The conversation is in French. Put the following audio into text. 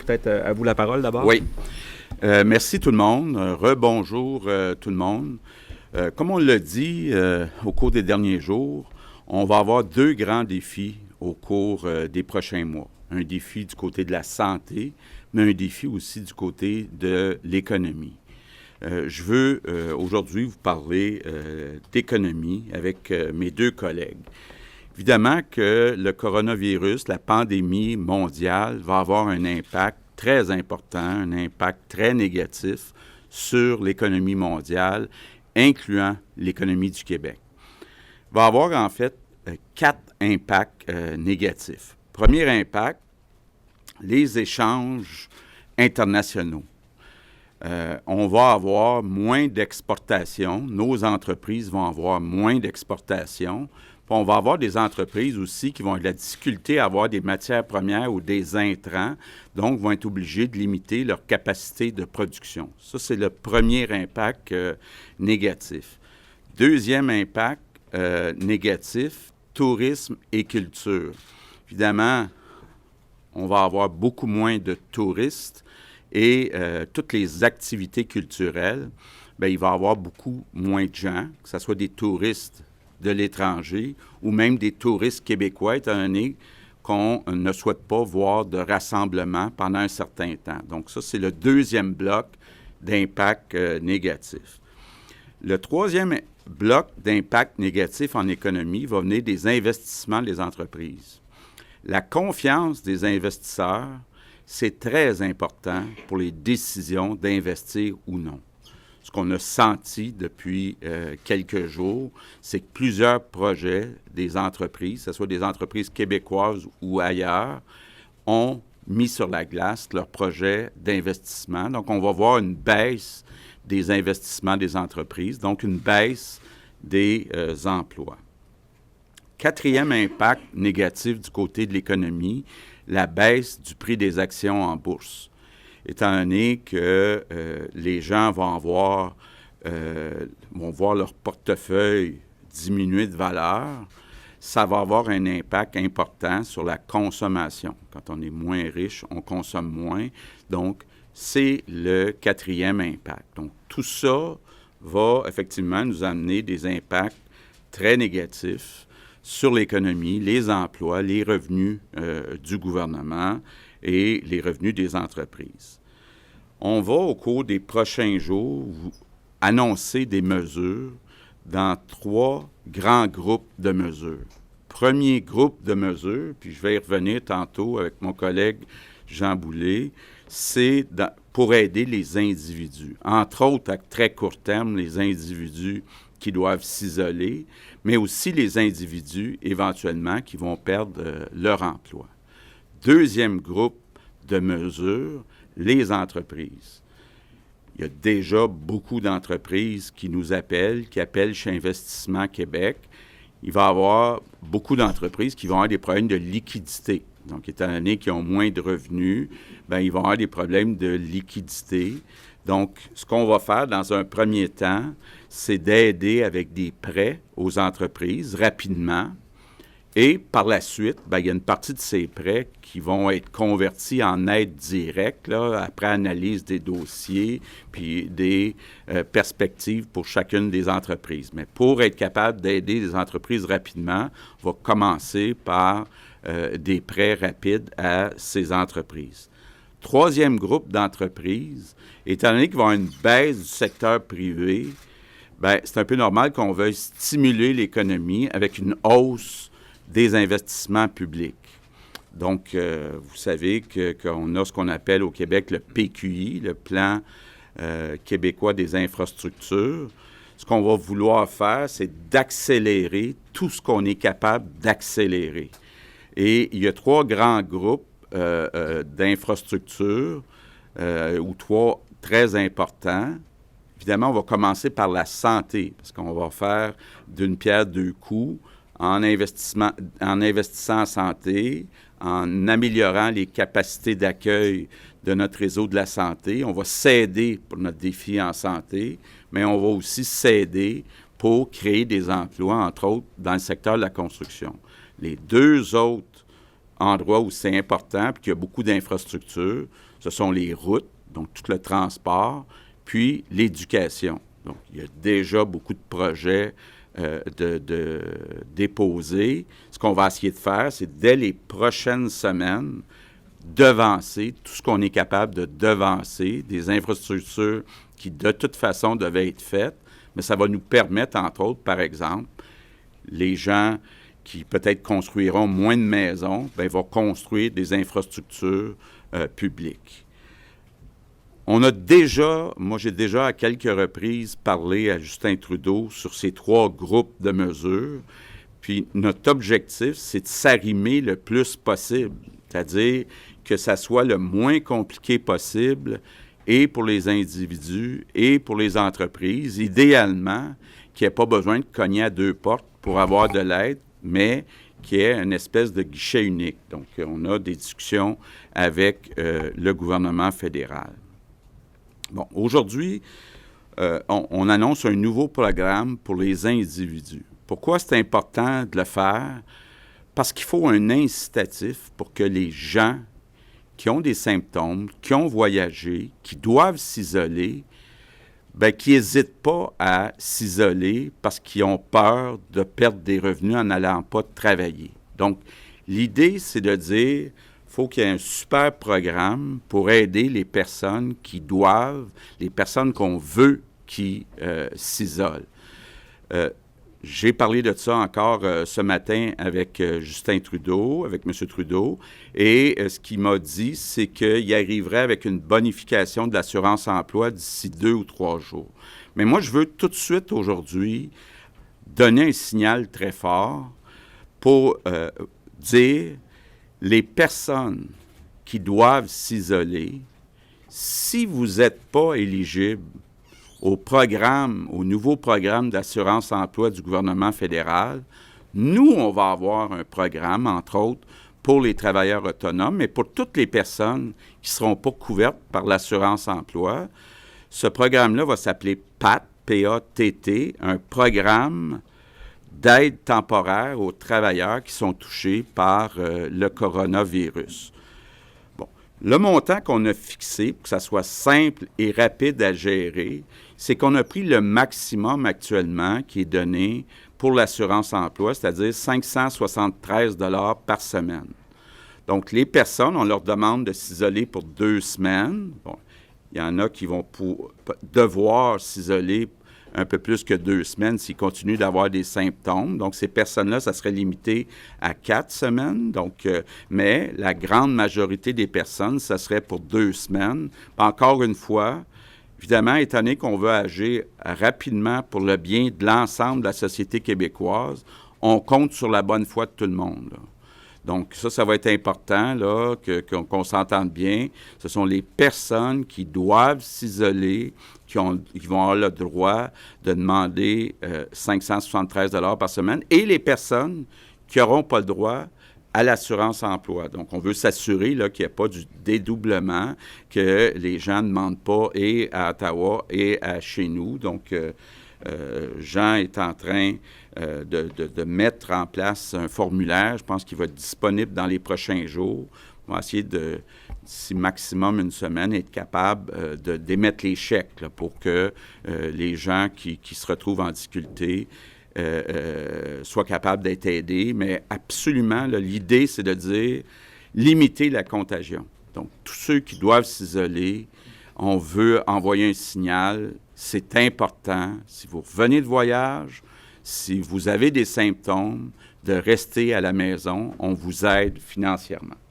peut-être à vous la parole d'abord. Oui. Merci tout le monde. Rebonjour tout le monde. Comme on l'a dit au cours des derniers jours, on va avoir deux grands défis au cours des prochains mois. Un défi du côté de la santé, mais un défi aussi du côté de l'économie. Je veux aujourd'hui vous parler d'économie avec mes deux collègues. Évidemment que le coronavirus, la pandémie mondiale, va avoir un impact très important, un impact très négatif sur l'économie mondiale, incluant l'économie du Québec. Il va avoir en fait quatre impacts négatifs. Premier impact, les échanges internationaux. On va avoir moins d'exportations, nos entreprises vont avoir moins d'exportations. On va avoir des entreprises aussi qui vont avoir de la difficulté à avoir des matières premières ou des intrants, donc vont être obligées de limiter leur capacité de production. Ça, c'est le premier impact négatif. Deuxième impact négatif, tourisme et culture. Évidemment, on va avoir beaucoup moins de touristes et toutes les activités culturelles, bien, il va y avoir beaucoup moins de gens, que ce soit des touristes de l'étranger ou même des touristes québécois, étant donné qu'on ne souhaite pas voir de rassemblement pendant un certain temps. Donc ça, c'est le deuxième bloc d'impact négatif. Le troisième bloc d'impact négatif en économie va venir des investissements des entreprises. La confiance des investisseurs, c'est très important pour les décisions d'investir ou non. Ce qu'on a senti depuis quelques jours, c'est que plusieurs projets des entreprises, que ce soit des entreprises québécoises ou ailleurs, ont mis sur la glace leurs projets d'investissement. Donc, on va voir une baisse des investissements des entreprises, donc une baisse des emplois. Quatrième impact négatif du côté de l'économie, la baisse du prix des actions en bourse. Étant donné que les gens vont voir leur portefeuille diminuer de valeur, ça va avoir un impact important sur la consommation. Quand on est moins riche, on consomme moins. Donc, c'est le quatrième impact. Donc, tout ça va effectivement nous amener des impacts très négatifs sur l'économie, les emplois, les revenus du gouvernement et les revenus des entreprises. On va, au cours des prochains jours, vous annoncer des mesures dans trois grands groupes de mesures. Premier groupe de mesures, puis je vais y revenir tantôt avec mon collègue Jean Boulet, c'est pour aider les individus. Entre autres, à très court terme, les individus qui doivent s'isoler, mais aussi les individus, éventuellement, qui vont perdre leur emploi. Deuxième groupe de mesures, les entreprises. Il y a déjà beaucoup d'entreprises qui nous appellent, qui appellent chez Investissement Québec. Il va y avoir beaucoup d'entreprises qui vont avoir des problèmes de liquidité. Donc, étant donné qu'ils ont moins de revenus, bien, ils vont avoir des problèmes de liquidité. Donc, ce qu'on va faire dans un premier temps, c'est d'aider avec des prêts aux entreprises rapidement. Et par la suite, bien, il y a une partie de ces prêts qui vont être convertis en aide directe, là, après analyse des dossiers, puis des perspectives pour chacune des entreprises. Mais pour être capable d'aider les entreprises rapidement, on va commencer par des prêts rapides à ces entreprises. Troisième groupe d'entreprises, étant donné qu'il va y avoir une baisse du secteur privé, bien, c'est un peu normal qu'on veuille stimuler l'économie avec une hausse des investissements publics. Donc, vous savez qu'on a ce qu'on appelle au Québec le PQI, le Plan québécois des infrastructures. Ce qu'on va vouloir faire, c'est d'accélérer tout ce qu'on est capable d'accélérer. Et il y a trois grands groupes d'infrastructures, ou trois très importants. Évidemment, on va commencer par la santé, parce qu'on va faire d'une pierre deux coups, en investissant en santé, en améliorant les capacités d'accueil de notre réseau de la santé. On va s'aider pour notre défi en santé, mais on va aussi s'aider pour créer des emplois, entre autres, dans le secteur de la construction. Les deux autres endroits où c'est important puis qu'il y a beaucoup d'infrastructures, ce sont les routes, donc tout le transport, puis l'éducation. Donc, il y a déjà beaucoup de projets de déposer. Ce qu'on va essayer de faire, c'est dès les prochaines semaines, devancer tout ce qu'on est capable de devancer, des infrastructures qui, de toute façon, devaient être faites, mais ça va nous permettre, entre autres, par exemple, les gens qui peut-être construiront moins de maisons, bien, vont construire des infrastructures publiques. Moi j'ai déjà à quelques reprises parlé à Justin Trudeau sur ces 3 groupes de mesures, puis notre objectif, c'est de s'arrimer le plus possible, c'est-à-dire que ça soit le moins compliqué possible et pour les individus et pour les entreprises, idéalement, qu'il n'y ait pas besoin de cogner à 2 portes pour avoir de l'aide, mais qu'il y ait une espèce de guichet unique. Donc, on a des discussions avec le gouvernement fédéral. Bon, aujourd'hui, on annonce un nouveau programme pour les individus. Pourquoi c'est important de le faire? Parce qu'il faut un incitatif pour que les gens qui ont des symptômes, qui ont voyagé, qui doivent s'isoler, bien, qui n'hésitent pas à s'isoler parce qu'ils ont peur de perdre des revenus en n'allant pas travailler. Donc, l'idée, c'est de dire, il faut qu'il y ait un super programme pour aider les personnes qui doivent, les personnes qu'on veut qui s'isolent. J'ai parlé de ça encore ce matin avec Justin Trudeau, avec M. Trudeau, et ce qu'il m'a dit, c'est qu'il arriverait avec une bonification de l'assurance-emploi d'ici 2 ou 3 jours. Mais moi, je veux tout de suite aujourd'hui donner un signal très fort pour dire les personnes qui doivent s'isoler, si vous n'êtes pas éligible au nouveau programme d'assurance-emploi du gouvernement fédéral, nous, on va avoir un programme, entre autres, pour les travailleurs autonomes, mais pour toutes les personnes qui ne seront pas couvertes par l'assurance-emploi. Ce programme-là va s'appeler PAT, P-A-T-T, un programme d'aide temporaire aux travailleurs qui sont touchés par le coronavirus. Bon, le montant qu'on a fixé pour que ça soit simple et rapide à gérer, c'est qu'on a pris le maximum actuellement qui est donné pour l'assurance-emploi, c'est-à-dire 573 $ par semaine. Donc, les personnes, on leur demande de s'isoler pour 2 semaines. Bon, il y en a qui vont devoir s'isoler un peu plus que 2 semaines s'ils continuent d'avoir des symptômes. Donc, ces personnes-là, ça serait limité à 4 semaines. Donc, mais la grande majorité des personnes, ça serait pour 2 semaines. Encore une fois, évidemment, étant donné qu'on veut agir rapidement pour le bien de l'ensemble de la société québécoise, on compte sur la bonne foi de tout le monde, là. Donc, ça va être important, là, qu'on s'entende bien. Ce sont les personnes qui doivent s'isoler, qui vont avoir le droit de demander 573 $ par semaine, et les personnes qui n'auront pas le droit à l'assurance-emploi. Donc, on veut s'assurer là, qu'il n'y ait pas du dédoublement, que les gens ne demandent pas et à Ottawa et à chez nous. Donc, Jean est en train de mettre en place un formulaire. Je pense qu'il va être disponible dans les prochains jours. On va essayer d'ici maximum 1 semaine, être capable d'émettre les chèques là, pour que les gens qui se retrouvent en difficulté soient capables d'être aidés. Mais absolument, là, l'idée, c'est de dire limiter la contagion. Donc, tous ceux qui doivent s'isoler, on veut envoyer un signal. C'est important. Si vous revenez de voyage, si vous avez des symptômes, de rester à la maison. On vous aide financièrement.